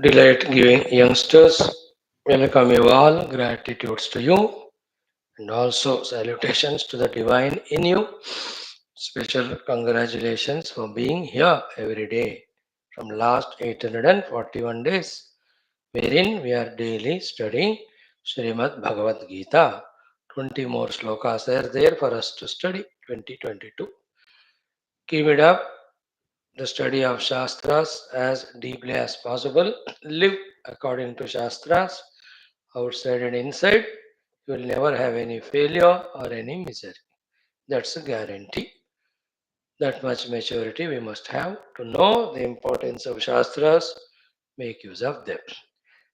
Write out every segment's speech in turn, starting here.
delight giving youngsters. Welcome you all. Gratitudes to you and also salutations to the divine in you. Special congratulations for being here every day from last 841 days, wherein we are daily studying Srimad Bhagavad Gita. 20 more slokas are there for us to study 2022. Keep it up, the study of Shastras as deeply as possible. Live according to Shastras, outside and inside. You will never have any failure or any misery. That's a guarantee. That much maturity we must have to know the importance of Shastras, make use of them.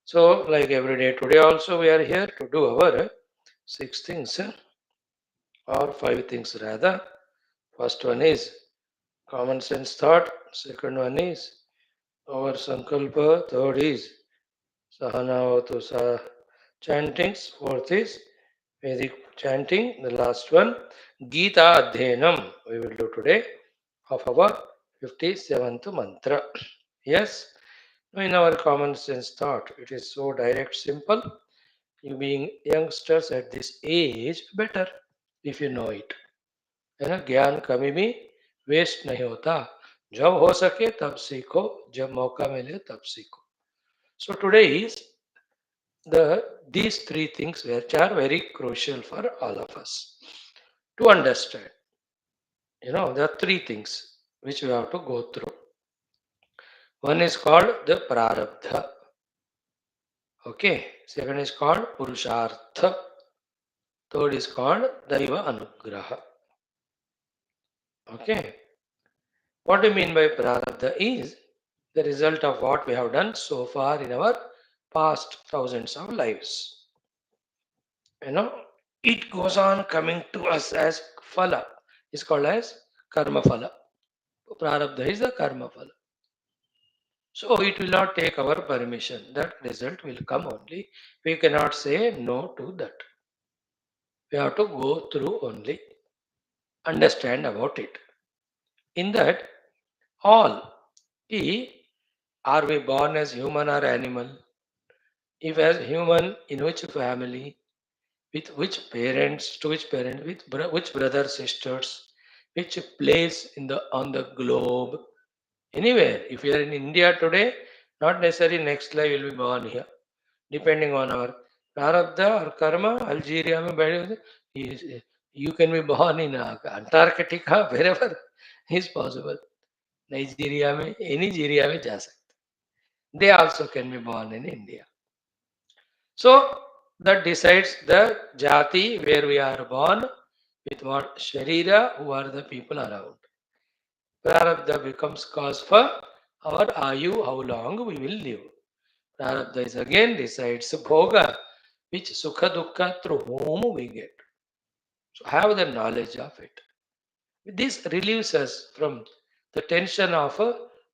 So, like every day today, also we are here to do our six things or five things rather. First one is common sense thought, second one is our sankalpa, third is sahanavatu chantings, fourth is Vedic chanting, the last one Geetha Adhenam we will do today of our 57th mantra. Yes, in our common sense thought, it is so direct, simple. You being youngsters at this age, better if you know it. है ना, ज्ञान कभी भी waste नहीं होता. जब हो सके तब सीखो, जब मौका मिले तब सीखो. So today is these three things which are very crucial for all of us to understand. There are three things which we have to go through. One is called the prarabdha. Okay. Second is called purushartha. Third is called daiva anugraha. Okay. What do you mean by prarabdha is the result of what we have done so far in our past thousands of lives. It goes on coming to us as phala. It's called as karma phala. Prarabdha is the karma phala. So it will not take our permission. That result will come only. We cannot say no to that. We have to go through only. Understand about it. In that, all, are we born as human or animal? If as human, in which family, with which parents, to which parent, with which brothers, sisters, which place on the globe, anywhere. If you are in India today, not necessarily next life you will be born here. Depending on our prarabdha or karma, Algeria, you can be born in Antarctica, wherever is possible. Nigeria, any Nigeria में जा सकते. They also can be born in India. So that decides the jati where we are born, with what sharira, who are the people around. Prarabdha becomes cause for our ayu, how long we will live. Prarabdha is again decides bhoga, which sukha dukkha through whom we get. So have the knowledge of it. This relieves us from the tension of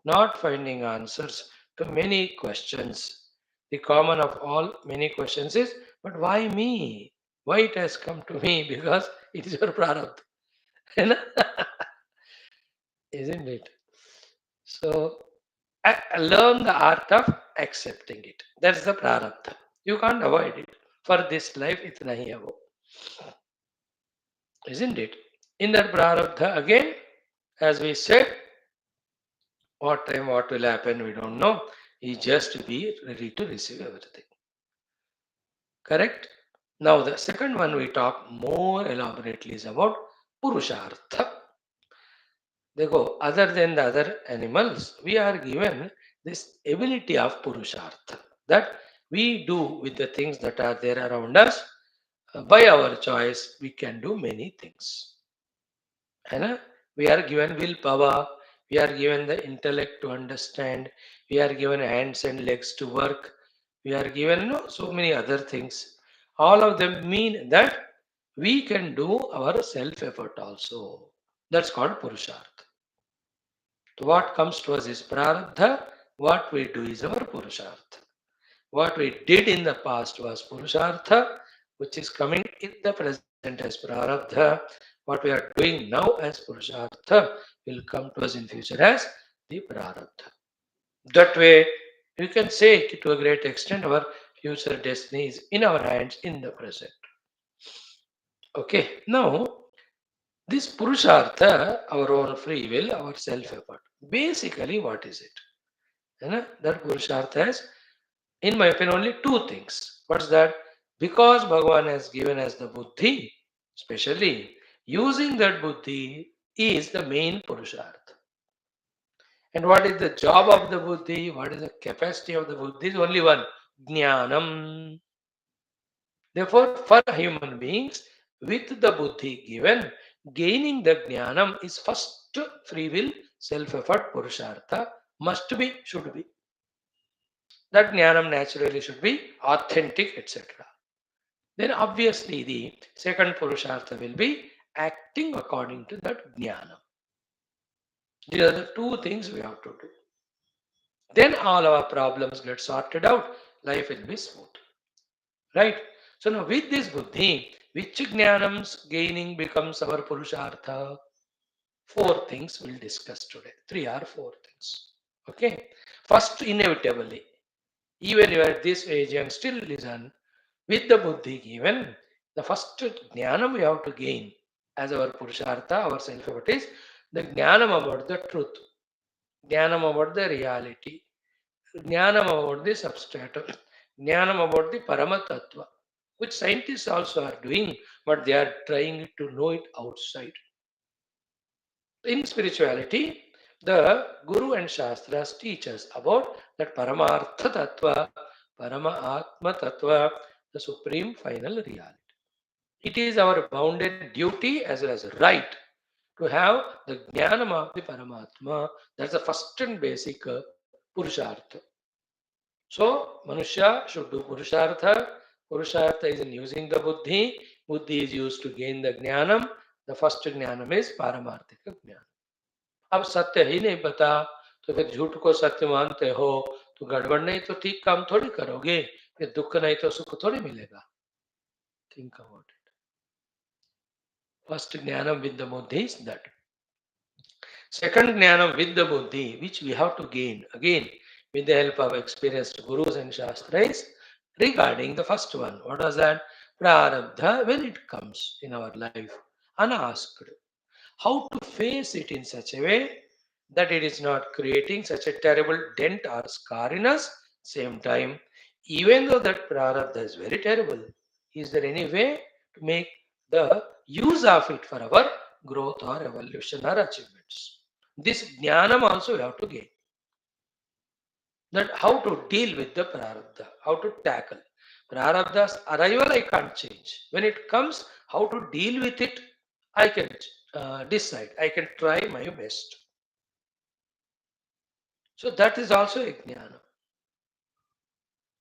not finding answers to many questions. The common of all many questions is, but why me? Why it has come to me? Because it is your prarabdha. Isn't it? So learn the art of accepting it. That's the prarabdha. You can't avoid it. For this life, itna hi hai wo. Isn't it? In that prarabdha, again, as we said, what time, what will happen, we don't know. You just be ready to receive everything. Correct? Now, the second one we talk more elaborately is about Purushartha. Dekho, other than the other animals, we are given this ability of Purushartha that we do with the things that are there around us. By our choice, we can do many things. We are given willpower, we are given the intellect to understand, we are given hands and legs to work, we are given so many other things. All of them mean that we can do our self effort also. That's called Purushartha. So what comes to us is Prarabdha, what we do is our Purushartha. What we did in the past was Purushartha, which is coming in the present as Prarabdha. What we are doing now as Purushartha will come to us in future as the Prarabdha. That way, You can say to a great extent our future destiny is in our hands in the present. Okay, now this Purushartha, our own free will, our self effort. Basically, what is it? That Purushartha has, in my opinion, only two things. What's that? Because Bhagavan has given us the buddhi, especially using that buddhi is the main Purushartha. And what is the job of the buddhi? What is the capacity of the buddhi? Is only one, jnanam. Therefore, for human beings, with the buddhi given, gaining the jnanam is first free will, self-effort, purushartha, must be, should be. That jnanam naturally should be authentic, etc. Then obviously the second purushartha will be acting according to that jnanam. These are the two things we have to do. Then all our problems get sorted out. Life will be smooth. Right? So now with this buddhi, which jnanams gaining becomes our purushartha? Four things we'll discuss today. Three or four things. Okay. First, inevitably, even you are at this age and still listen, with the buddhi given, the first jnanam we have to gain as our purushartha, our self-effort is the jnanam about the truth, jnanam about the reality, jnanam about the substratum, jnanam about the paramatatva, which scientists also are doing, but they are trying to know it outside. In spirituality, the Guru and Shastras teach us about that Paramartha Tattva, Parama Tattva, the supreme final reality. It is our bounded duty as well as right to have the Jnanam of the Paramatma. That's the first and basic Purushartha. So, Manusya should do Purushartha. Purushartha is in using the Buddhi. Buddhi is used to gain the Jnanam. The first Jnanam is Paramarthika Jnana. अब सत्य ही नहीं पता तो फिर झूठ को सत्य मानते हो तो गड़बड़ नहीं तो ठीक काम थोड़ी करोगे फिर दुख नहीं तो सुख थोड़ी मिलेगा थिंक अबाउट इट फर्स्ट ज्ञानम विद द बुद्धि is that second jnanam with the buddhi which we have to gain again with the help of experienced gurus and shastras regarding the first one what was that prarabdha when it comes in our life unasked how to face it in such a way that it is not creating such a terrible dent or scar in us. Same time, even though that prarabdha is very terrible, is there any way to make the use of it for our growth or evolution or achievements? This jnanam also we have to gain. That how to deal with the prarabdha, how to tackle. Prarabdha's arrival I can't change. When it comes, how to deal with it, I can decide. I can try my best. So that is also a jnana.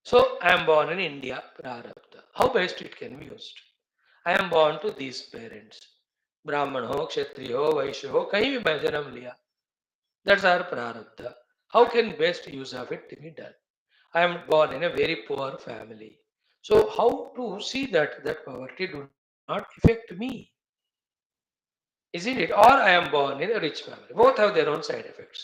So I am born in India, prarabdha. How best it can be used? I am born to these parents. Brahman ho, Kshatriya ho, Vaishya ho, kahin bhi main janam liya. That's our prarabdha. How can best use of it be done? I am born in a very poor family. So how to see that poverty do not affect me? Isn't it? Or I am born in a rich family. Both have their own side effects.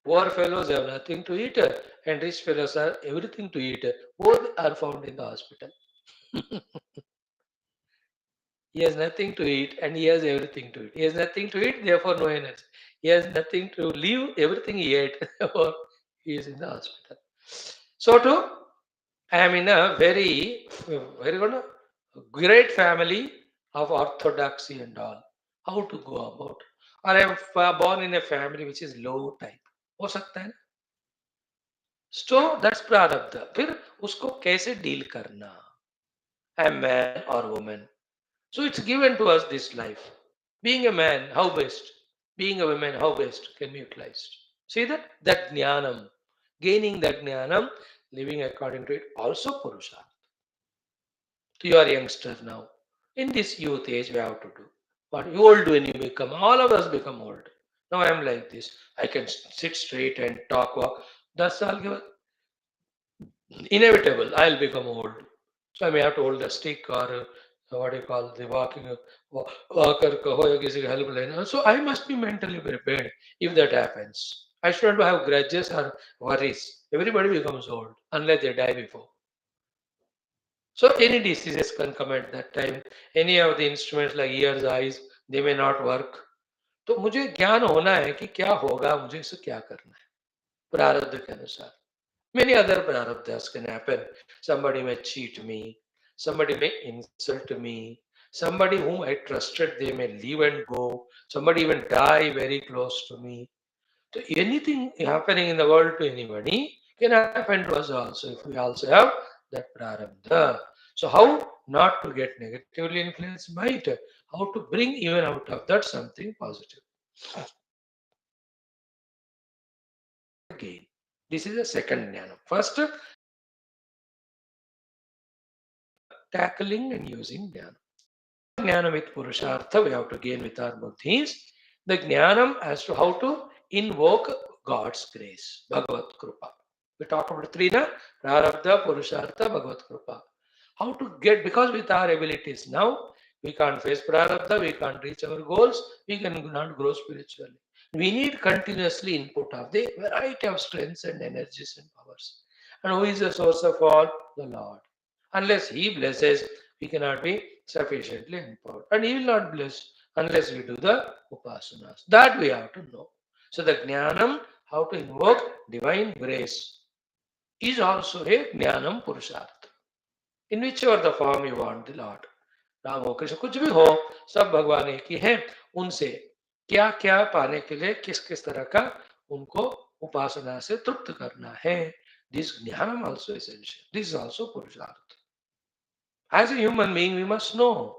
Poor fellows have nothing to eat, and rich fellows have everything to eat. Both are found in the hospital. He has nothing to eat, and he has everything to eat. He has nothing to eat, therefore no energy. He has nothing to live, everything he ate, therefore he is in the hospital. So too, I am in a very good, great family of orthodoxy and all. How to go about? Or I am born in a family which is low type. हो सकता है ना? So that's प्रारब्ध. फिर उसको कैसे deal करना? I am man or woman. So it's given to us this life. Being a man, how best? Being a woman, how best can be utilized? See that? That jnanam. Gaining that jnanam, living according to it, also purusha. To your youngsters now. In this youth age, we have to do. What you old when you become, all of us become old. Now I am like this. I can sit straight and talk, walk. That's all inevitable. I'll become old. So I may have to hold a stick or what do you call the walker kaho ya kisi ka help lena. So I must be mentally prepared if that happens. I should not have grudges or worries. Everybody becomes old unless they die before. So any diseases can come at that time. Any of the instruments like ears, eyes, they may not work. तो मुझे ज्ञान होना है कि क्या होगा, मुझे इसे क्या करना है प्रारब्ध के अनुसार. Many other prarabdhas can happen. Somebody may cheat me, somebody may insult me, somebody whom I trusted, they may leave and go, somebody even die very close to me. So anything happening in the world to anybody can happen to us also if we also have that prarabdha. So how not to get negatively influenced by it? How to bring even out of that something positive. Again, this is the second jnana. First, tackling and using jnana. Jnana with Purushartha we have to gain with our buddhis. The jnanam as to how to invoke God's grace, Bhagavad Krupa. We talk about three, na? Prarabdha, Purushartha, Bhagavad Krupa. How to get, because with our abilities now, we can't face Prarabdha, we can't reach our goals, we cannot grow spiritually. We need continuously input of the variety of strengths and energies and powers. And who is the source of all? The Lord. Unless He blesses, we cannot be sufficiently empowered. And He will not bless unless we do the upasanas. That we have to know. So the jnanam, how to invoke divine grace, is also a jnanam purushartha. In whichever the form you want the Lord. Ram हो कृष्ण कुछ भी हो, सब भगवान एक ही हैं. उनसे क्या क्या पाने के लिए किस किस तरह का उनको उपासना से तृप्त करना है. This jnanam also essential. This is also purushartha. As a human being, we must know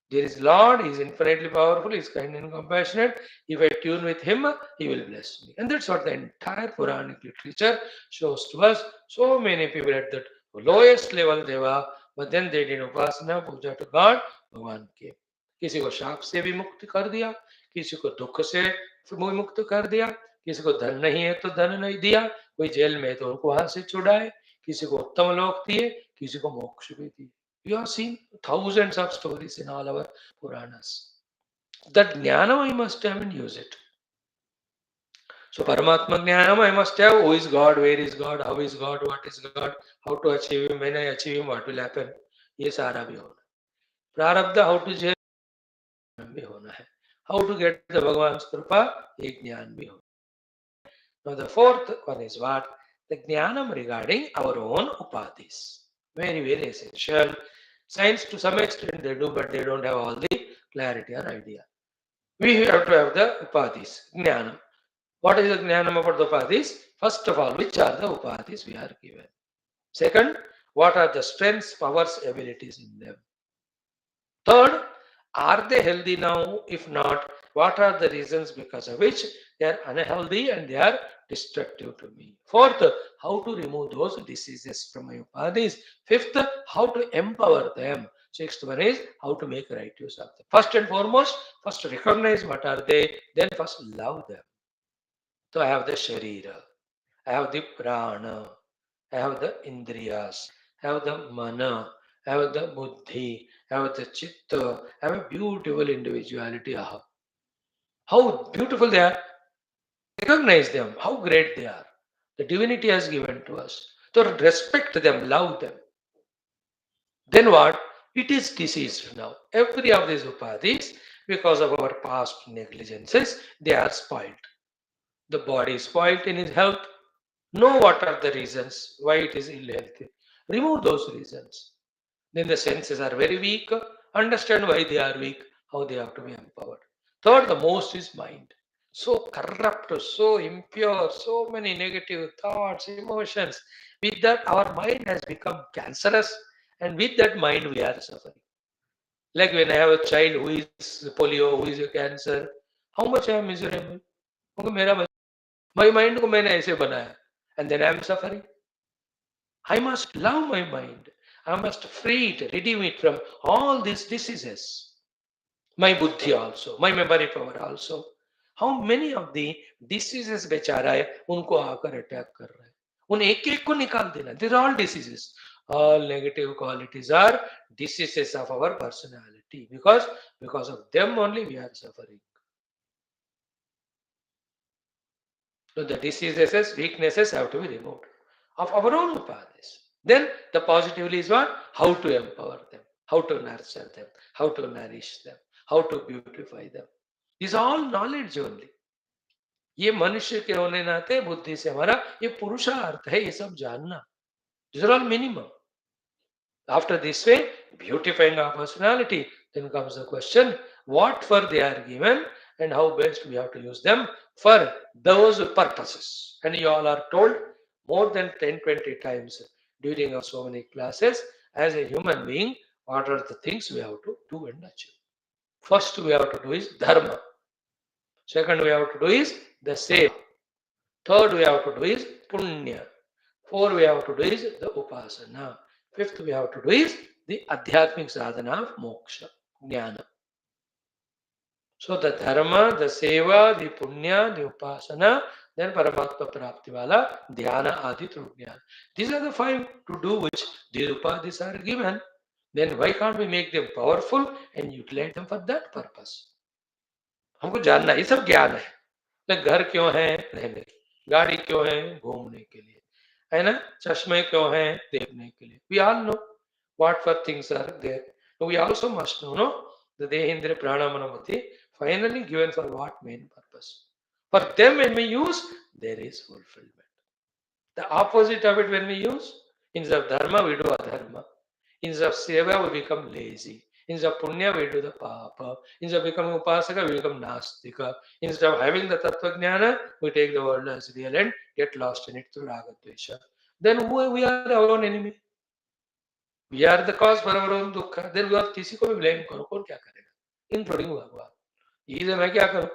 there is Lord, He is infinitely powerful, He is kind and compassionate. If I tune with Him, He will bless me. And that's what the entire Puranic literature shows to us. So many people at that lowest level they were, but then they did upasana, puja to God, भगवान के. किसी को शाप से भी मुक्त कर दिया, किसी को दुख से मुक्त कर दिया, किसी को धन नहीं है तो धन नहीं दिया, कोई जेल में है तो उनको वहां से छुड़ाए, किसी को उत्तम लोक दिए, किसी को मोक्ष भी दिए. You have seen thousands of stories in all our Puranas. That jnana I must have and use it. So Paramatma jnanam I must have. Who is God? Where is God? How is God? What is God? How to achieve Him? When I achieve Him, what will happen? ये सारा भी होना. प्रारब्ध how to झेल भी होना है. How to get the Bhagavan's कृपा एक ज्ञान भी होना. Now the fourth one is what? The jnanam regarding our own upadhis. Very, very essential. Science to some extent they do, but they don't have all the clarity or idea. We have to have the upadhis, jnanam. What is the jnanam about the upadhis? First of all, which are the upadhis we are given? Second, what are the strengths, powers, abilities in them? Third, are they healthy now? If not, what are the reasons because of which they are unhealthy and they are destructive to me? Fourth, how to remove those diseases from my upadhis. Fifth, how to empower them. Sixth one is how to make right use of them. First and foremost, first recognize what are they, then first love them. So I have the sharira, I have the prana, I have the indriyas, I have the mana, I have the buddhi, I have the chitta, I have a beautiful individuality. Aha. How beautiful they are. Recognize them, how great they are. The divinity has given to us. So respect them, love them. Then what? It is diseased now. Every of these upadhis, because of our past negligences, they are spoiled. The body is spoiled in its health. Know what are the reasons why it is ill healthy. Remove those reasons. Then the senses are very weak. Understand why they are weak, how they have to be empowered. Third, the most is mind. So corrupt, so impure, so many negative thoughts, emotions. With that, our mind has become cancerous, and with that mind, we are suffering. Like when I have a child who is polio, who is a cancer, how much I am miserable? क्योंकि my mind को मैंने ऐसे बनाया, and then I am suffering. I must love my mind. I must free it, redeem it from all these diseases. My buddhi also, my memory power also. How many of the diseases बेचारा है उनको आकर attack कर रहा है. उन एक एक को निकाल देना. These are all diseases. All negative qualities are diseases of our personality, because of them only we are suffering. So the diseases, weaknesses have to be removed of our own upadhis. Then the positively is what? How to empower them, how to nurture them, how to nourish them, how to beautify them. These are all knowledge only. ये मनुष्य के होने नाते बुद्धि से हमारा ये पुरुषार्थ है, ये सब जानना. These are all minimum. After this way, beautifying our personality, then comes the question, what for they are given and how best we have to use them for those purposes. And you all are told more than 10-20 times during our so many classes, as a human being, what are the things we have to do and achieve. First we have to do is dharma. Second we have to do is the seva. Third we have to do is punya. Fourth we have to do is the upasana. Fifth we have to do is the adhyatmic sadhana of moksha, jnana. So the dharma, the seva, the punya, the upasana, then paramatma prapti wala, dhyana, adi through jnana. These are the five to do which these upadhis are given. Then why can't we make them powerful and utilize them for that purpose? हमको जानना, ये सब ज्ञान है. तो घर क्यों है? रहने, गाड़ी क्यों है? घूमने के लिए, है ना? चश्मे क्यों हैं? देखने के लिए. We all know what for things are there. We also must know, no, the Dehendra Prana Mana Mukthi finally given for what main purpose. For them when we use, there is fulfillment. The opposite of it when we use, instead of dharma we do adharma. Instead of seva we become lazy. Instead of punya we do the papa. Instead of becoming upasaka we become nastika. Instead of having the tattva jnana we take the world as real and get lost in it through raga dvesha. Then we are our own enemy. We are the cause for our own dukha. Then we have किसी को भी blame करो, कौन क्या करेगा? Including भगवान. ये मैं क्या करूं?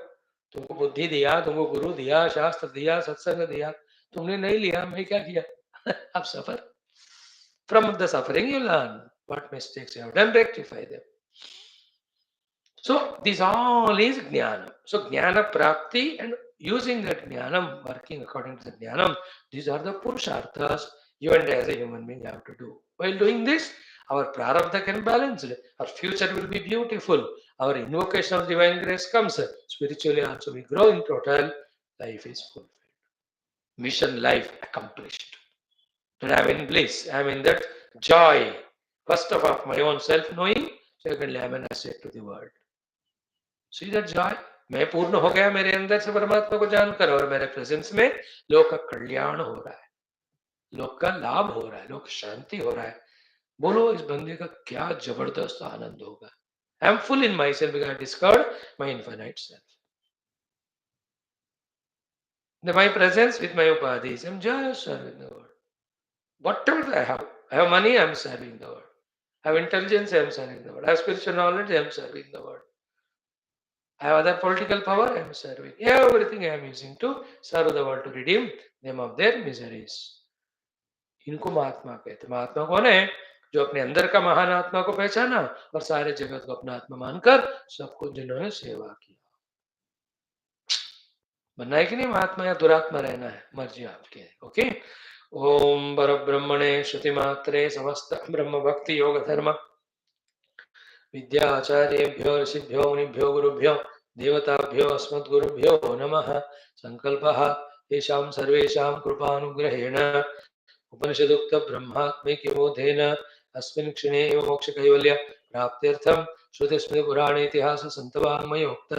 तुमको बुद्धि दिया, तुमको गुरु दिया, शास्त्र दिया, सत्संग दिया, तुमने नहीं लिया, मैं क्या किया? अब suffer. From the suffering you learn what mistakes you have done, rectify them. So this all is jnana. So jnana prapti and using that jnanam, working according to the jnanam, these are the purusharthas you and I as a human being have to do. While doing this, our prarabdha can balance it. Our future will be beautiful. Our invocation of divine grace comes. Spiritually also we grow in total. Life is fulfilled. Mission life accomplished. That I am in bliss. I am in that joy. First of all, my own self-knowing. Secondly, I am an asset to the world. See that joy? मैं पूर्ण हो गया मेरे अंदर से परमात्मा को जानकर, और मेरे प्रेजेंस में लोक का कल्याण हो रहा है, लोक का लाभ हो रहा है, लोक शांति हो रहा है. बोलो इस बंदे का क्या जबरदस्त आनंद होगा. I am full in myself because I discovered my infinite self. My presence with my upadhis, I am just serving the world. Whatever I have money, I am serving the world. I have intelligence, I am serving the world. I have spiritual knowledge, I am serving the world. I have other political power, I am serving. Everything I am using to serve the world, to redeem them of their miseries. इनको महात्मा कहते. महात्मा कौन है? जो अपने अंदर का महान आत्मा को पहचाना और सारे जगत को अपना आत्मा मानकर सबको जिन्होंने सेवा की. बनना है कि नहीं महात्मा, या दुरात्मा रहना है, मर्जी आपकी है. ओके. ओम परब्रह्मणे श्रुति मात्रे समस्त ब्रह्म भक्ति योग धर्म विद्याचार्येभ्यो ऋषिभ्यो मुनिभ्यो गुरुभ्यो देवताभ्यो अस्मद्गुरुभ्यो नमः. संकल्पः येषां सर्वेषां कृपानुग्रहेण उपनिषदुक्त ब्रह्मात्मैक्यबोधेन अस्मिन् क्षणे एव मोक्षकैवल्य प्राप्त्यर्थं श्रुतिस्मृतिपुराणेतिहास सन्तवाङ्मयोक्त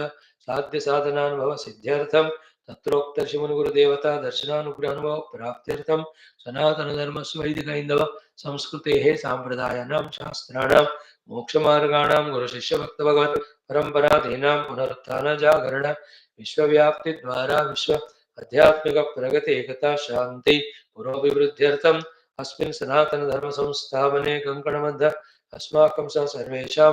साध्य साधनानुभव सिद्ध्यर्थं तत्रोक्त ऋषिमुनिगुरुदेवता दर्शनानुग्रहानुभव प्राप्त्यर्थं सनातनधर्मस्य वैदिकैन्दव संस्कृतेः साम्प्रदायानां शास्त्राणां मोक्षमार्गाणां गुरुशिष्यभक्तभगवत् परम्परादीनां पुनरुत्थान जागरण विश्वव्याप्तिद्वारा विश्व आध्यात्मिक प्रगति एकता शांति पुरोभिवृद्ध्यर्थम् अस्मिन् सनातन धर्म संस्थापने कंकणबद्ध अस्माकं स सर्वेषां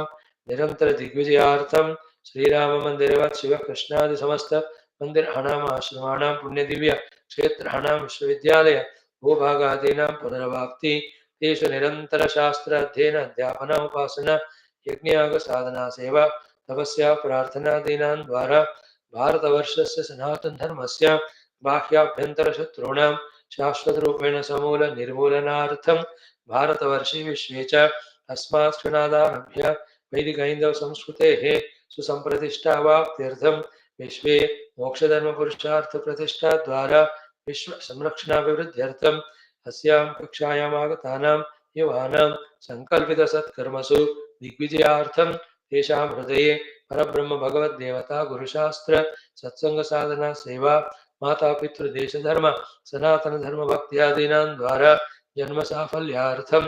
निरंतर दिग्विजयार्थं श्रीराम मंदिरवत् शिव कृष्णादि समस्त मंदिराणाम् आश्रमाणां पुण्यदिव्य क्षेत्राणां विश्वविद्यालय भूभागादीनां पुनरवाप्ति तेषु निरंतर शास्त्र अध्ययन अध्यापन उपासना यज्ञयाग साधना सेवा तपस्या प्रार्थनादीनां द्वारा भारतवर्षस्य सनातन धर्मस्य बाह्याभ्यन्तर शत्रूणां शाश्वत रूपेण समूल निर्मूलनार्थं भारतवर्षे विश्वे च अस्मात् क्षणादारभ्य वैदिकैन्दव संस्कृतेः सुसम्प्रतिष्ठावाप्त्यर्थं विश्वे मोक्षधर्मपुरुषार्थ प्रतिष्ठा द्वारा विश्व संरक्षणाभिवृद्ध्यर्थम् अस्यां कक्षायाम् आगतानां युवानां सङ्कल्पितसत्कर्मसु दिग्विजयार्थं तेषां हृदये परब्रह्म भगवद्देवता गुरुशास्त्र सत्संग साधना सेवा माता पितृदेश धर्म सनातन धर्म भक्त्यादीनां द्वारा जन्म साफल्यार्थं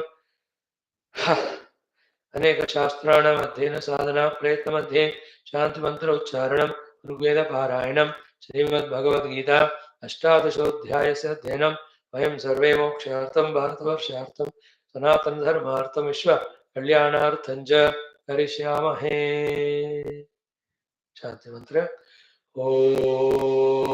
अनेक शास्त्राणाम् अध्ययन साधना प्रयत्न मध्ये शांति मंत्र उच्चारणं ऋग्वेद पारायणं श्रीमद्भगवद्गीता अष्टादशोऽध्यायस्य अध्ययनं वयं सर्वे मोक्षार्थं भारतवर्षार्थं सनातन धर्मार्थं विश्व कल्याणार्थं च करिष्यामहे। शांति मंत्र ओम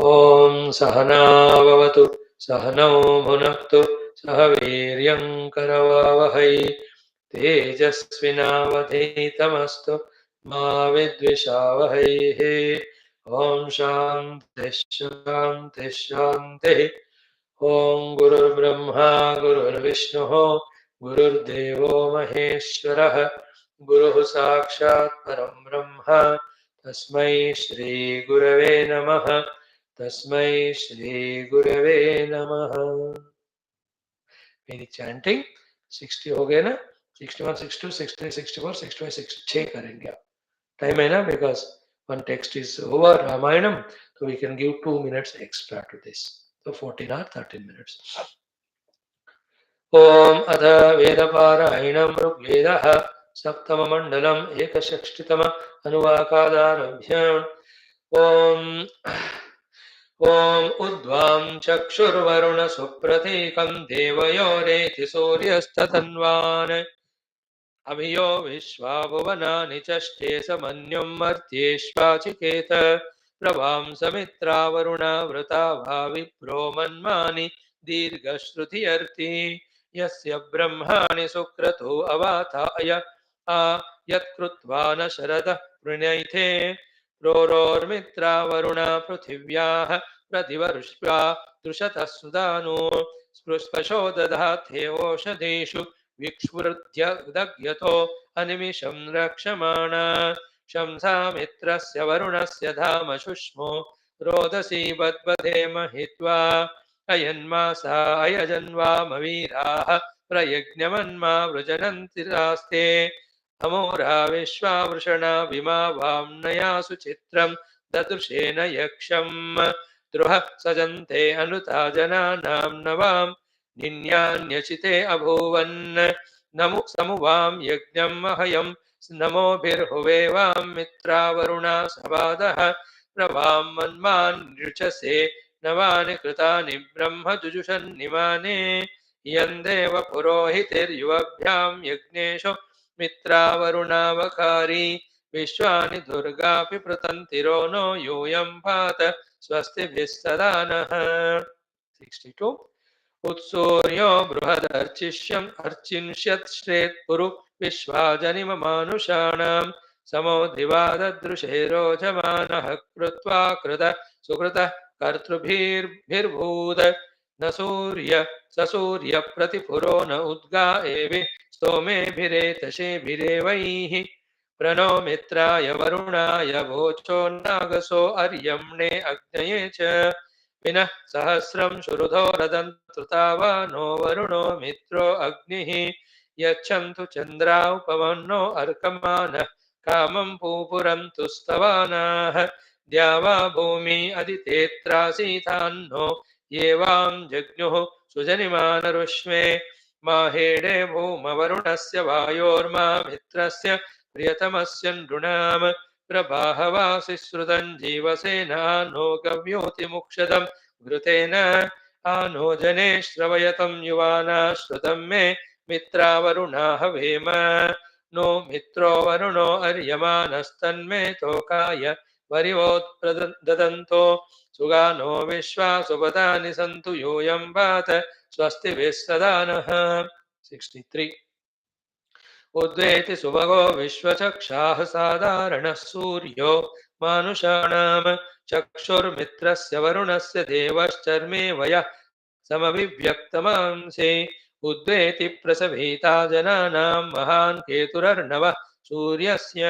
ओम सहनाववतु सहनौ भुनक्तु सह वीर्यं करवावहै तेजस्विनावधीतमस्तु मा विद्विषावहै। ओम शांति शांति शांति। ओम गुरुर्ब्रह्मा गुरुर्विष्णुः गुरुर्देवो महेश्वरः गुरुः साक्षात् परं ब्रह्म तस्मै श्री गुरवे नमः। तस्मै श्री गुरवे नमः। मेरी चैंटिंग 60 हो गए ना, 61, 62, 63, 64, 65, 66 करेंगे आप। टाइम है ना, because one text is over Ramayanam, तो we can give 2 minutes extra to this, तो 14 or 13 minutes. ओम अथ वेदपारायणं ऋग्वेदः सप्तममण्डलम् एकषष्टितम अनुवाकादारभ्य ओम ओम उद्वां चक्षुर्वरुण सुप्रतीकं देवयोरेति सूर्यस्ततन्वान् अभियो विश्वा भुवनानि चष्टे समन्युं मर्त्येष्वाचिकेत प्रभां समित्रा वरुणा वृता वा विप्रो मन्मानि दीर्घश्रुतियर्ति यस्य ब्रह्माणि सुक्रतो अवाताय यत्कृत्वा न शरदः प्रणैथे प्रोरोर्मित्रा वरुणा पृथिव्याः प्रतिवर्ष्वा दृशतः सुदानो स्पृष्पशो दधाथे ओषधीषु विक्ष्वृध्यदग्यतो अनिमिषं रक्षमाणा शंसा मित्रस्य वरुणस्य धाम शुष्मो रोदसी बद्बधे महित्वा अयन्मासा अयजन्वामवीराः प्रयज्ञमन्मा वृजनन्तिरास्ते अमोरा विश्वावृषणा विमा वाम्नया सुचित्रं ददृशेन यक्षम् द्रुह सजन्ते अनुता जनानां नवां निन्यान्यचिते अभूवन् नमु समुवां यज्ञं महयं नमोभिर्हुवे वां मित्रा वरुणा सवादः प्रवां मन्मान्युचसे नवानि कृतानि ब्रह्म जुजुषन्निमाने यन्देव पुरोहितिर्युवभ्यां यज्ञेषु मित्रा वरुणावकारी विश्वानि दुर्गापि पृतन्तिरो नो यूयं पात स्वस्तिभिः सदा नः। 62 उत्सूर्यो बृहदर्चिष्यम् अर्चिष्यत् श्रेत्पुरु विश्वाजनिममानुषाणां समो दिवाददृशे रोचमानः कृत्वा कृत सुकृतः कर्तृभिर्भूत् न सूर्य ससूर्य प्रतिपुरो न उद्गा एवि स्तोमेभिरेतशेभिरेवैः प्रणो मित्राय वरुणाय वोचो नागसो अर्यम्णे अग्नये च विनः सहस्रं शुरुधो रदन्तृतावानो वरुणो मित्रो अग्निः यच्छन्तु चन्द्रा उपमन्नो अर्कमानः कामं पूपुरन्तु स्तवानाः द्यावा भूमि अदितेत्रासीतान्नो ये वां जज्ञुः सुजनिमानरुष्मे माहेडे भूमवरुणस्य वायोर्मा मित्रस्य प्रियतमस्य नृणाम् प्रबाहवासि श्रुतं जीवसेनानो गव्योतिमुक्षदं घृतेन आनो जने श्रवयतं युवाना श्रुतं मे मित्रा वरुणा हवेम नो मित्रो वरुणो अर्यमानस्तन्मे तोकाय वरिवोत्प्रददन्तो सुगानो विश्वा सुपदानि सन्तु यूयं पात स्वस्तिभिः सदा नः। 63 उद्वेति सुभगो विश्वचक्षाः साधारणः सूर्यो मानुषाणां चक्षुर्मित्रस्य वरुणस्य देवश्चर्मे वयः समभिव्यक्तमांसे उद्वेति प्रसभीता जनानां महान् केतुरर्णवः सूर्यस्य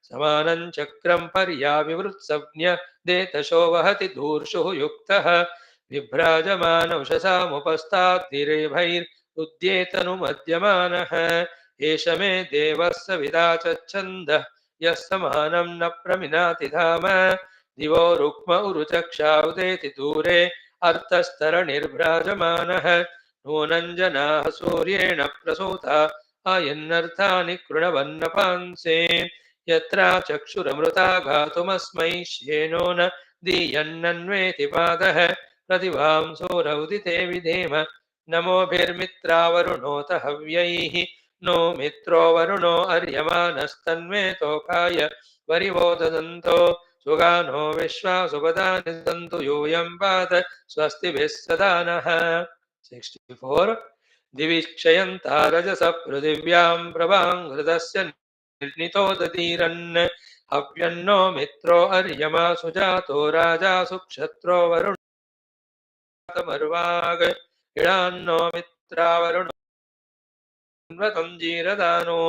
समानं चक्रं पर्याविवृत्सज्ञ देतशो वहति धूर्षुः युक्तः विभ्राजमानौषसामुपस्ताद्दिरेभैरुद्येतनुमद्यमानः एष मे देवः सविदा चच्छन्दः यः समानं न प्रमिनाति धाम दिवो रुक्म उरुचक्षा उदेति दूरे अर्थस्तरणिर्भ्राजमानः नूनं जनाः सूर्येण प्रसूता आयन्नर्थानि कृणवन्नपांसे यत्रा चक्षुरमृता घातुमस्मै श्येनो न दीयन्नन्वेति पादः प्रतिभांसोरौदिते विधेम नमोभिर्मित्रावरुणोत हव्यैः नो मित्रो वरुणो अर्यमानस्तन्मे तोकाय वरिवो ददन्तो सुगानो विश्वासुपदानि सन्तु यूयं पात स्वस्तिभिः सदा नः 64 दिवि क्षयन्ता रजसः पृथिव्यां प्रभां घृतस्य निर्णितो ददीरन् हव्यन्नो मित्रो अर्यमा सुजातो राजा सुक्षत्रो वरुणमर्वाग इळान्नो मित्रावरुणो जीरदानो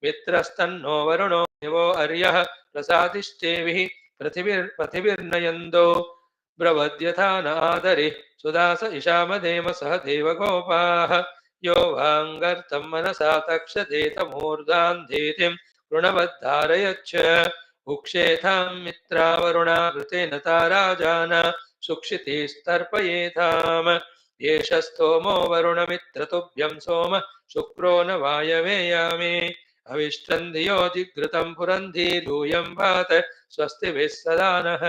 मित्रस्तन्नो वरुणो देवो अर्यः प्रसादिष्टेभिः पृथिभिर्नयन्दो ब्रवद्यथा न आदरिः सुदास इषामदेम सह देवगोपाः यो वाङ्गर्तं मनसा तक्षतेतमूर्धान्धेतिं ऋणवद्धारयच्च उक्षेथां मित्रावरुणा कृतेन ताराजाना सुक्षितिस्तर्पयेथाम् एष स्तोमो वरुणमित्रतुभ्यं सोम शुक्रो न वायवेयामे अविष्टं धियो जिघृतं पुरन्धीर्यूयं भात स्वस्तिभिः सदा नः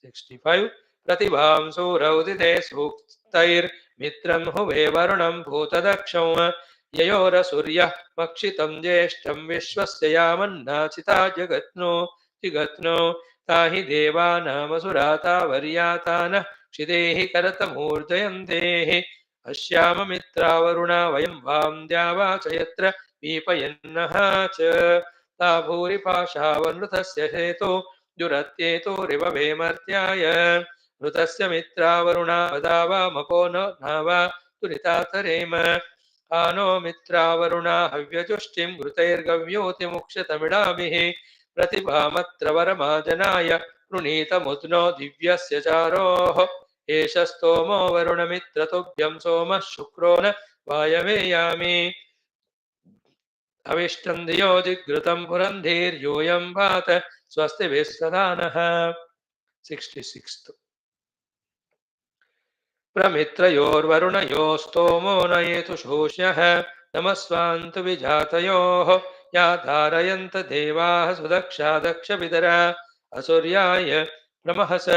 65 प्रतिभां सूरौदिते सूक्तैर्मित्रं हुवे वरुणं भूतदक्षं ययोरसूर्यः मक्षितं ज्येष्ठं विश्वस्य यामन्नाचिता जिगत्नो ताहि देवानामसुराता वर्यातानः क्षिदेहि करतमूर्जयन्तेः अश्याममित्रावरुणा वयं वां द्यावा च यत्र पीपयन्नः च ता भूरिपाशावनृतस्य हेतो दुरत्येतोरिव भेमर्त्याय मृतस्य मित्रावरुणा वदावामपो न नावा तुरितातरेम आनो मित्रावरुणा हव्यजुष्टिं घृतैर्गव्योतिमुक्षतमिडाभिः प्रतिभामत्र वरमाजनाय वृणीतमुद्नो दिव्यस्य चारोः एष स्तोमो वरुणमित्रतुभ्यं सोमः शुक्रो न वायवेयामि अविष्टं धियो जिघृतं पुरन्धीर्यूयं भात स्वस्तिभिः सदा नः 66 प्रमित्रयोर्वरुणयोस्तोमो नयेतु शोष्यः नमस्वान्तु विजातयोः या धारयन्त देवाः सुदक्षा दक्षपितरा असुर्याय प्रमहस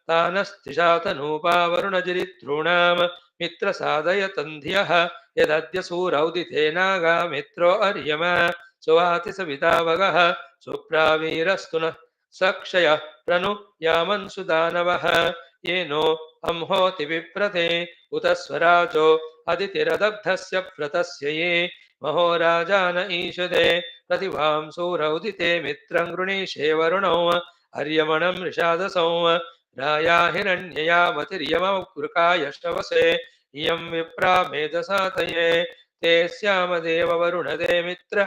तानस्तिशातनूपा वरुणजिरितॄणां मित्रसादयतन्ध्यः यदद्य सूरौदिते नागा मित्रो अर्यमा सुवाति सविता वगः सुप्रावीरस्तु नः सक्षयः प्रनु यामन्सु दानवः येनो अंहोति विप्रते उत स्वराजो अदितिरदग्धस्य व्रतस्य ये महोराजान ईशदे प्रतिभां सूरौदिते मित्रं गृणीषे वरुणौ अर्यमणं ऋषादसौ राया हिरण्यया मतिर्यमवृकाय शवसे इयं विप्रा मेधसातये ते स्यामदेव वरुणदे मित्र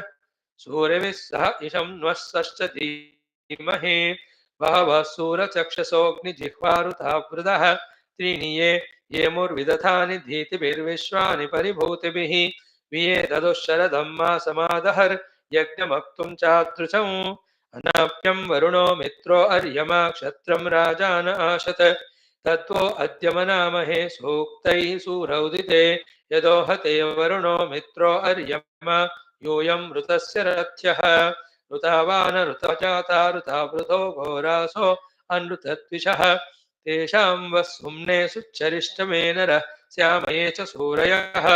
सूर्यभिः सह इषं नश्च धीमहि बहवः सूरचक्षसोऽग्निजिह्वारुता वृदः त्रीणि ये मुर्विदधानि धीतिभिर्विश्वानि परिभूतिभिः वियेददुःशरदं मासमादहर्यज्ञमक्तुं चादृशम् अनाप्यं वरुणो मित्रो अर्यमा क्षत्रं राजान आशत तद्वो अद्य मनामहे सूक्तैः सूरौदिते यदोहते वरुणो मित्रो अर्यमा यूयं ऋतस्य रथ्यः ऋतावान ऋतजाता ऋता वृथो घोरासो अनृतद्विषः तेषां वस्सुम्ने सुच्चरिष्टमे नरः श्यामये च सूरयः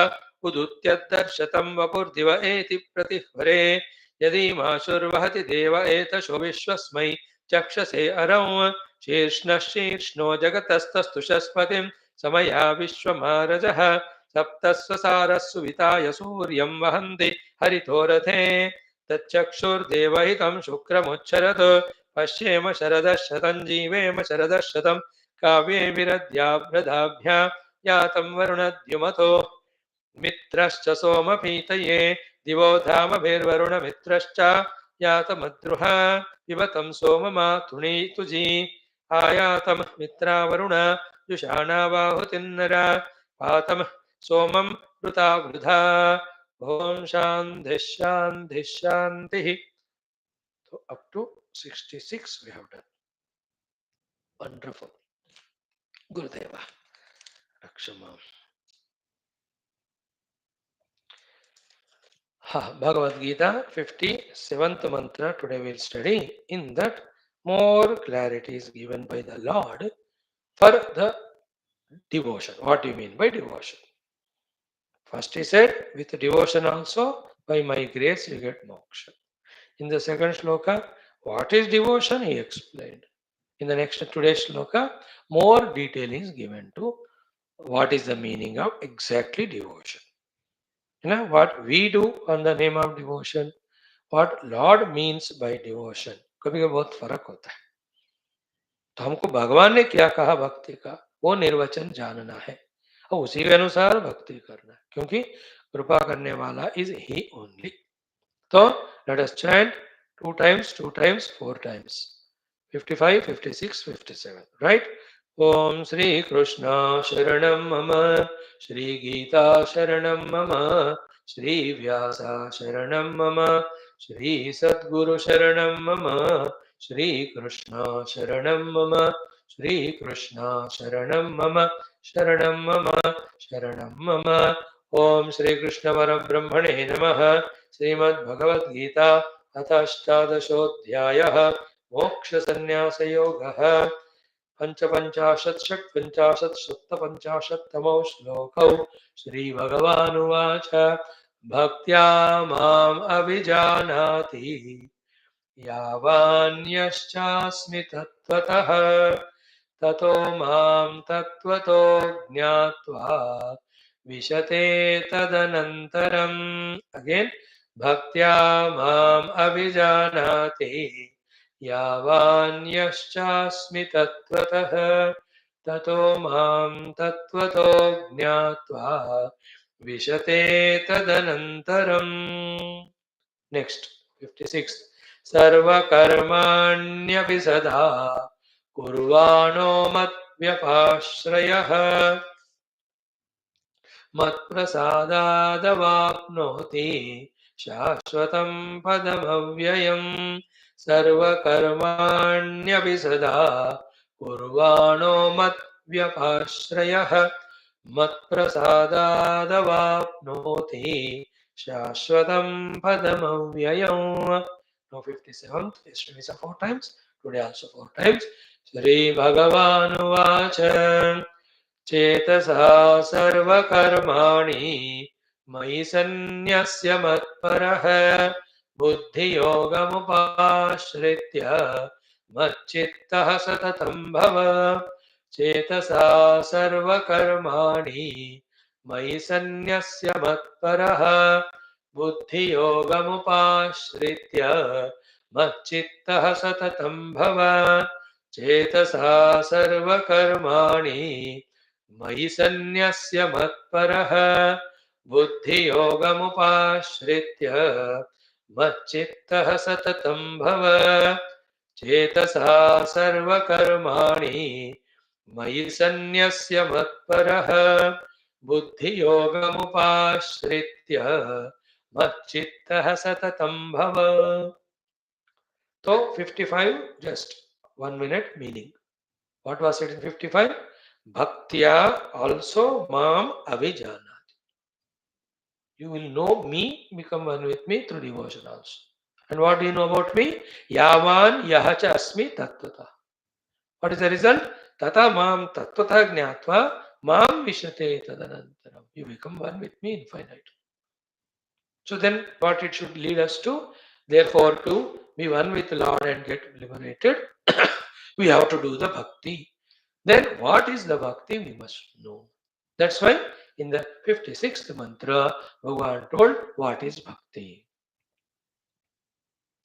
उदुत्यद्दर्शतं वपुर्दिव एति प्रतिह्वरे यदीमाशुर्वहति देव एतशो विश्वस्मै चक्षसे अरौ शीर्ष्णः शीर्ष्णो जगतस्तस्तुषस्पतिं समया विश्वमारजः सप्तस्वसारस्सु विताय सूर्यं वहन्ति हरितोरथे तच्चक्षुर्देवहितं शुक्रमुच्चरत् पश्येम शरदः शतं जीवेम शरदः शतं काव्ये विरद्याभ्रदाभ्या यातं वरुणद्युमतो मित्रश्च सोमपीतये दिवो धामभिर्वरुणमित्रश्च यातमद्रुह पिबतं सोममातुणीतुजी आयातं मित्रावरुण जुषाणा बाहुतिन्नरा पातं सोमं वृता वृधा ॐ शान्तिः शान्तिः शान्तिः. So up to 66 we have done. Wonderful. Gurudeva. Rakshama. Bhagavad Gita, 57th mantra. Today we'll study. In that, more clarity is given by the Lord for the devotion. What do you mean by devotion? First he said, with devotion also, by my grace you get moksha. In the second shloka, what is devotion? He explained. In the next today's shloka, more detail is given to what is the meaning of exactly devotion. You know what we do on the name of devotion, what Lord means by devotion. कभी कभी बहुत फर्क होता है. तो हमको भगवान ने क्या कहा भक्ति का, वो निर्वचन जानना है और उसी के अनुसार भक्ति करना है, क्योंकि कृपा करने वाला इज ही ओनली. तो let us chant 2 times, 2 times, 4 times. 55, 56, 57. Right? Om Shri Krishna Sharanam Mama, Shri Geetha Sharanam Mama, Shri Vyasa Sharanam Mama, Shri Sadguru Sharanam Mama, Shri Krishna Sharanam Mama, Shri Krishna Sharanam Mama, Sharanam Mama, Sharanam Mama. Om Shri Krishna Parabrahmane Namaha. Shrimad Bhagavad Gita अथ अष्टादशोऽध्यायः मोक्षसन्न्यासयोगः पंचपञ्चाशत् षट्पञ्चाशत् सप्तपञ्चाशत्तमो श्लोकौ श्रीभगवानुवाच भक्त्या माम् अभिजानाति यावान्यश्चास्मि तत्त्वतः ततो मां तत्त्वतो ज्ञात्वा विशते तदनन्तरम्. अगेन भक्त्या माम् अभिजानाति यावान्यश्चास्मि तत्त्वतः ततो मां तत्त्वतो ज्ञात्वा विशते तदनन्तरम्. नेक्स्ट 56. सर्वकर्माण्यपि सदा कुर्वाणो मद्व्यपाश्रयः मत्प्रसादादवाप्नोति शाश्वतं पदमव्ययम्. सर्वकर्माण्यपि सदा कुर्वाणो मद्व्यपाश्रयः मत्प्रसादादवाप्नोति शाश्वतं पदमव्ययम्. Now 57th, yesterday 4 times, today also 4 times. Shri Bhagavanuvacha चेतसा सर्वकर्माणि मयि सन्न्यस्य मत्परः बुद्धियोगमुपाश्रित्य मच्चित्तः सततं भव. चेतसा सर्वकर्माणि मयि सन्न्यस्य मत्परः बुद्धियोगमुपाश्रित्य मच्चित्तः सततं भव. चेतसा सर्वकर्माणि मयि सन्न्यस्य मत्परः बुद्धियोगमुपाश्रित्य मच्चित्तः सततं भव. चेतसा सर्वकर्माणि मयि सन्न्यस्य मत्परः बुद्धियोगमुपाश्रित्य मच्चित्तः सततं भव. तो 55 just 1 minute meaning. What was it in 55? Bhaktya also mam avijanati. You will know me, become one with me through devotion also. And what do you know about me? Yavan yahacha asmi tattvata. What is the result? Tata mam tattvata jnatva mam vishate tadanantaram. You become one with me infinite. So then what it should lead us to? Therefore to be one with the Lord and get liberated, we have to do the bhakti. Then what is the bhakti? We must know. That's why in the 56th mantra, Bhagavan told what is bhakti.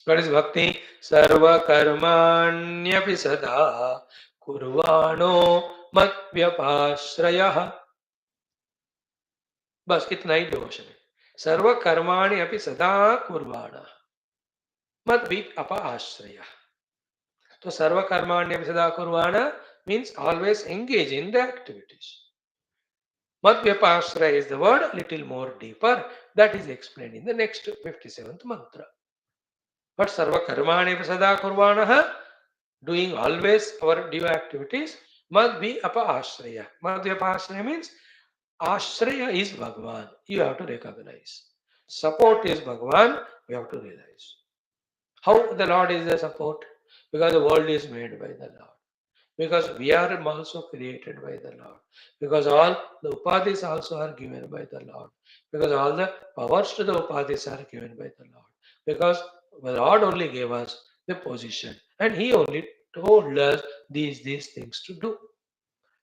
What is bhakti? Sarva karmanyapi sada kurvano matvyapashrayah. बस इतना ही devotion है. सर्व कर्माणि अपि सदा कुर्वाणा मद up आश्रय. तो सर्व कर्माणि अपि सदा कुर्वाणा means always engage in the activities. Mad vyapashraya is the word little more deeper that is explained in the next 57th mantra. But sarva karmani apि sada kurvana, doing always our due activities, mad apa ashraya. Mad vyapashraya means Ashraya is Bhagavan. You have to recognize. Support is Bhagavan. We have to realize. How the Lord is the support? Because the world is made by the Lord. Because we are also created by the Lord. Because all the upadhis also are given by the Lord. Because all the powers to the upadhis are given by the Lord. Because the Lord only gave us the position. And He only told us these things to do.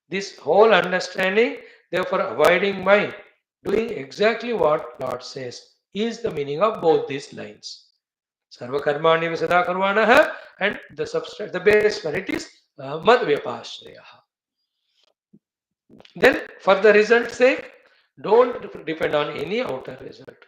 This whole understanding, therefore, abiding by doing exactly what Lord says is the meaning of both these lines. Sarva karmani vasada karvanaha, and the base for it is mad vyapashrayaha. Then, for the result's sake, don't depend on any outer result.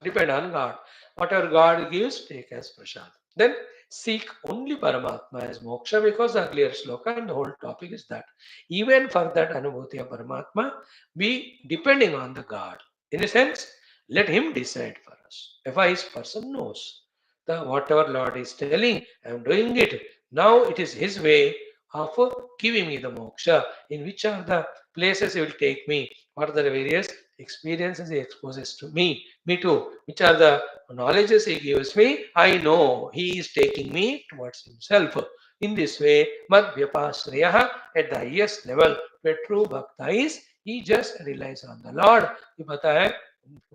Depend on God. Whatever God gives, take as prasad. Then seek only Paramatma as moksha, because the earlier sloka and the whole topic is that. Even for that anubhuti of Paramatma, be depending on the God. In a sense, let Him decide for us. A wise person knows that whatever Lord is telling, I am doing it. Now it is His way of giving me the moksha. In which are the places He will take me? What are the various experiences He exposes to me too? Which are the knowledges He gives me? I know He is taking me towards Himself. In this way, Mad Vyapasriyaha, at the highest level, where true bhakta is, he just relies on the Lord. कि पता है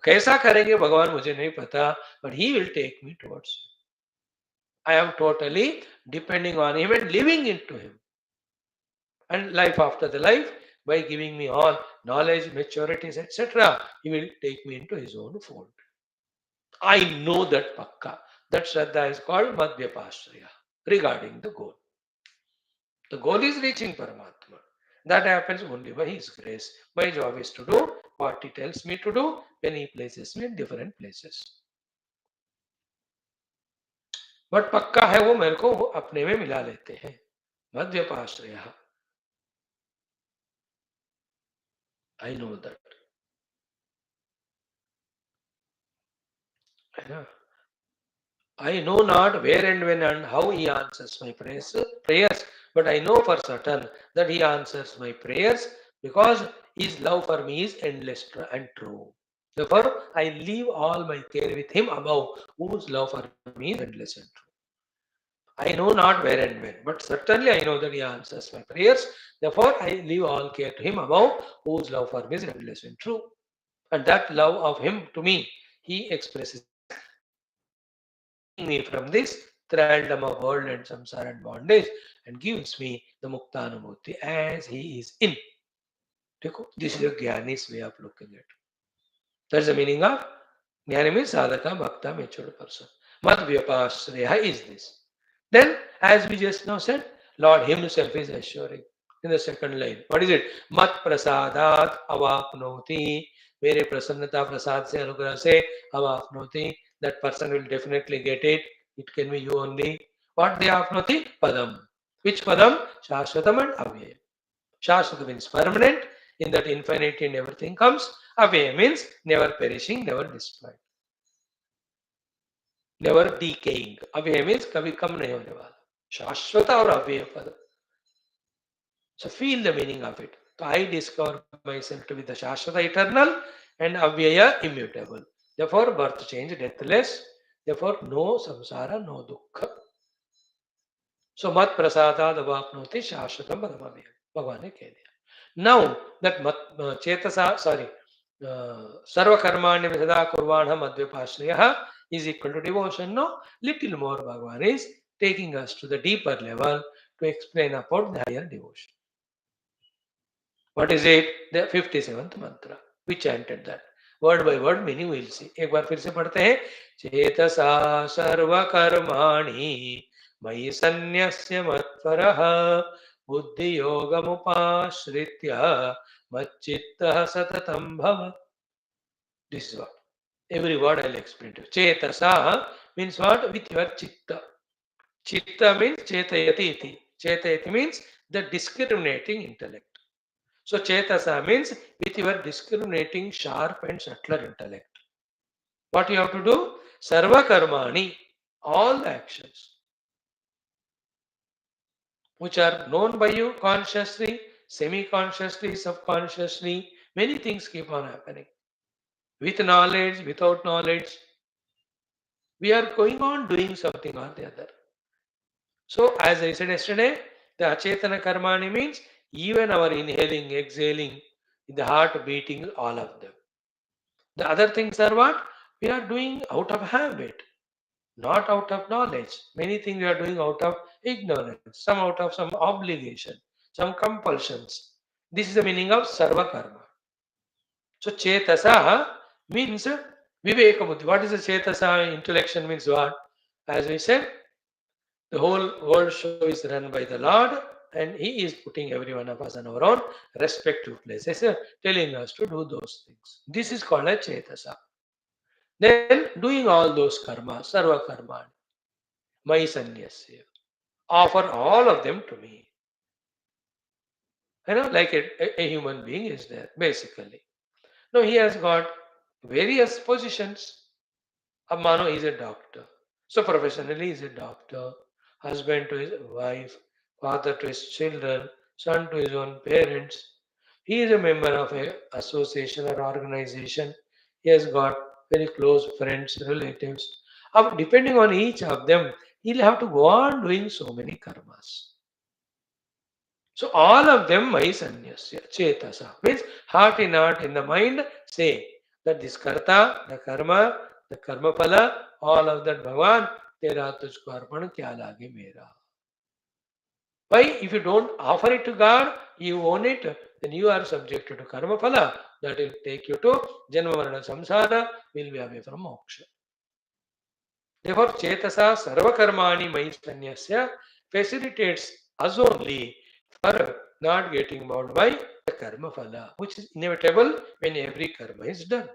कैसा करेंगे भगवान मुझे नहीं पता, but He will take me towards Him. I am totally depending on Him and living into Him. And life after the life, by giving me all knowledge, maturities, etc., He will take me into His own fold. I know that pakka. That Shraddha is called Madhyapashraya, regarding the goal. The goal is reaching Paramatma. That happens only by His grace. My job is to do what He tells me to do when He places me in different places. But पक्का है वो मेरे को अपने में मिला लेते हैं. मध्यपाश्रय. I know that. I know not where and when and how He answers my prayers, but I know for certain that He answers my prayers because His love for me is endless and true. Therefore, I leave all my care with Him above, whose love for me is endless and true. I know not where and when, but certainly I know that He answers my prayers. Therefore, I leave all care to Him above, whose love for me is endless and true. And that love of Him to me, He expresses me from this thraldom of world and samsara and bondage, and gives me the muktanubhuti as He is in. This is a Jnani's way of looking at it. That's the meaning of Jnani means sadhaka, bhakta, matured person. Madhyapasreya is this. Then, as we just now said, Lord Himself is assuring in the second line. What is it? Mat prasadat avapnoti. Mere prasannata prasad se anugrah se avapnoti. That person will definitely get it. It can be you only. What they apnoti? Padam. Which padam? Shashvatam and avyayam. Shashvata means permanent. In that infinity and everything comes. Avyaya means never perishing, never destroyed. Never decaying. अव्यय means कभी कम नहीं होने वाला. शाश्वत और अव्यय पद. So feel the meaning of it. So I discover myself to be the Shashvata eternal and Avyaya immutable. Therefore birth change deathless. Therefore no samsara, no dukkha. So mat prasadad avapnoti shashvatam padamavya. भगवान ने कह दिया. Now that chetasa, sarva karmanya visada kurvana madhyapashraya is equal to devotion. No, little more Bhagavan is taking us to the deeper level to explain about the higher devotion. What is it? The 57th mantra. We chanted that. Word by word meaning we'll see. एक बार फिर से पढ़ते हैं. चेतसा सर्वकर्माणि मयि सन्न्यस्य मत्परः बुद्धियोगमुपाश्रित्य मच्चित्तः सततं भव. This is what. Every word I'll explain to you. Chetasa means what? With your chitta. Chitta means chetayati iti. Chetayati means the discriminating intellect. So Chetasa means with your discriminating, sharp and subtler intellect. What you have to do? Sarva karmani, all the actions which are known by you consciously, semi-consciously, subconsciously, many things keep on happening. With knowledge, without knowledge, we are going on doing something or the other. So as I said yesterday, the achetana karmani means even our inhaling, exhaling, the heart beating, all of them. The other things are what? We are doing out of habit, not out of knowledge. Many things we are doing out of ignorance, some out of some obligation, some compulsions. This is the meaning of sarva karma. So chetasa means viveka buddhi. What is the chetasa? Intellection means what? As we said, the whole world show is run by the Lord, and He is putting every one of us on our own respective places, telling us to do those things. This is called a chetasa. Then doing all those karmas, sarva karma, my sannyasya, offer all of them to me. Like a human being is there, basically. Now he has got various positions. Mano is a doctor. So professionally he is a doctor, husband to his wife, father to his children, son to his own parents. He is a member of an association or organization. He has got very close friends, relatives. Depending on each of them, he'll have to go on doing so many karmas. So all of them my sanyasya, chetasa, means heart in the mind, say that this karta, the karma phala, all of that Bhagavan, tera tujhko arpan kya lage mera. Why? If you don't offer it to God, you own it, then you are subjected to karma phala. That will take you to janma marana samsara, will be away from moksha. Therefore, chetasa sarva karmani mai sanyasya facilitates us only for not getting bound by the karma phala, which is inevitable when every karma is done.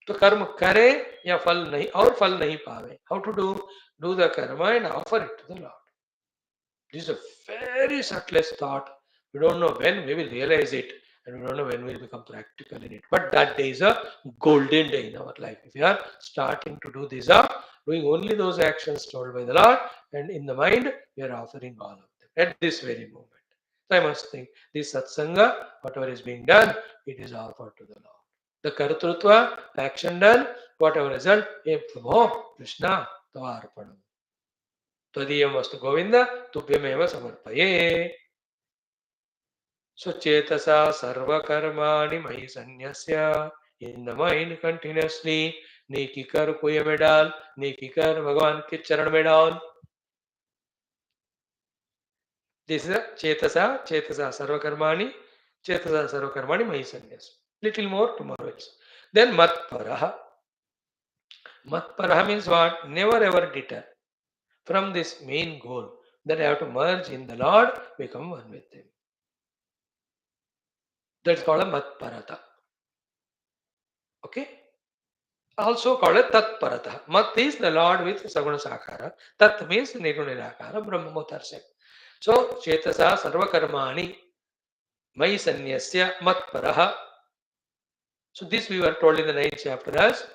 तो कर्म करे या फल नहीं और फल नहीं पावे. How to do the karma and offer it to the Lord. This is a very subtlest thought. We don't know when we will realize it, and we don't know when we will become practical in it. But that day is a golden day in our life. If we are starting to do this, doing only those actions told by the Lord, and in the mind, we are offering all of them at this very moment. So I must think this satsanga, whatever is being done, it is offered to the Lord. The kartrutva, action done, whatever result, hey Prabhu, Krishna, Tavarpanam. Tadiyamastu Govinda, Tubhyameva Samarpaye. So Chetasa Sarva Karmani Mahi Sanyasya. In the mind continuously, Neki Kar Kuya Medal, Neki Kar Bhagavan Ke Charan Medal. This is a Chetasa Sarva Karmani Mahi Sanyasya. Little more tomorrow. Then Matparaha. Matparaha means what? Never ever deter from this main goal that I have to merge in the Lord, become one with Him. That's called a Matparata. Okay? Also called a Tatparata. Mat is the Lord with Saguna Sakara. Tat means Nirguna Nirakara, Brahmamotarsek. So, Chetasa Sarva Karmani Mai Sanyasya Matparaha. So, this we were told in the 9th chapter as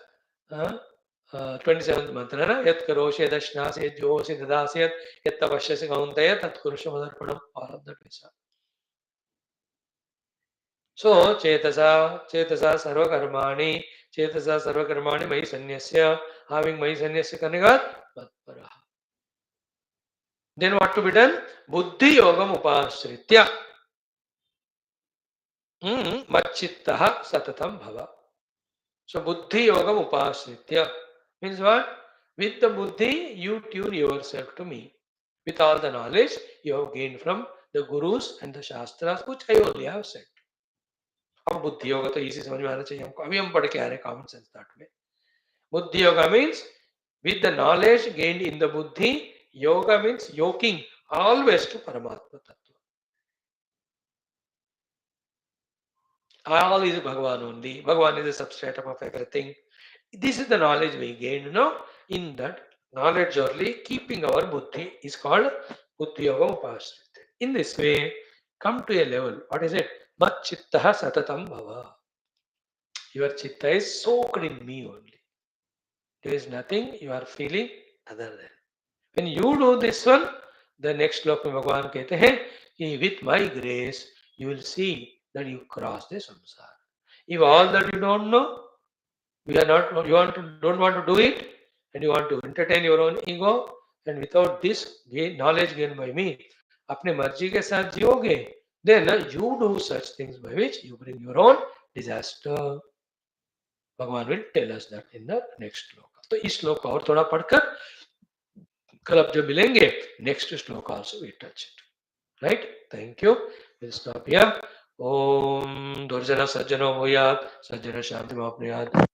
27th mantra, Yat Karoshe Dashnase Josi Dadasyat Yat Tavashyasi Kauntaya Tat Kurusha Madarpanam. All of that is. So, Chetasa Sarva Karmani Mahi Sanyasya, having Mahi Sanyasya Kanigat, Matparaha. Then what to be done? Buddhi Yogam Upasritya. Machittaha Satatam Bhava. So, Buddhi Yogam Upasritya means what? With the Buddhi, you tune yourself to me. With all the knowledge you have gained from the Gurus and the Shastras, which I only have said. अब बुद्धि योगा तो इसी समझ में आना चाहिए हमको, अभी हम पढ़ के आ रहे कॉमन सेंस दैट में. बुद्धि yoga means with the knowledge gained in the buddhi, yoga means yoking always to Paramatma Tattva. All is Bhagavan only. Bhagavan is the substratum of everything. This is the knowledge we gain, in that knowledge only, keeping our buddhi is called buddhi yoga upasrite. In this way, come to a level, what is it? Mat chittaha satatam bhava. Your chitta is soaked in me only. There is nothing you are feeling other than. When you do this one, the next श्लोक में भगवान कहते हैं कि with my grace you will see that you cross the samsara. If all that you don't know, you are not, don't want to do it, and you want to entertain your own ego, and without this knowledge gained by me, अपने मर्जी के साथ जियोगे, then you do such things by which you bring your own disaster. भगवान will tell us that in the next श्लोक. तो इस श्लोक को और थोड़ा पढ़कर कल अब जब मिलेंगे next shlok also we touch it. Right, thank you. Will stop here. ओम दुर्जन सज्जनो भूयात्, सज्जन शांति माप्नुयात्.